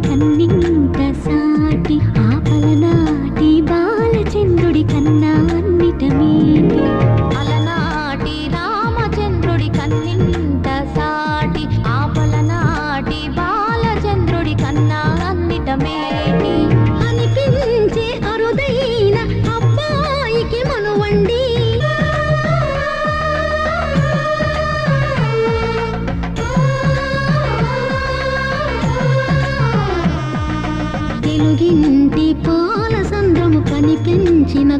రామచంద్రుడి కన్నింత సాటి ఆపలనాటి బాలచంద్రుడి కన్నా అన్నిట మేటి అలనాటి రామచంద్రుడి కన్నింత సాటి ఆపలనాటి బాలచంద్రుడి కన్నా అన్నిట మేటి అనిపించే అరుదైన అబ్బాయికి మనువండి తెలుగింటి పాల సంద్రము కనిపించిన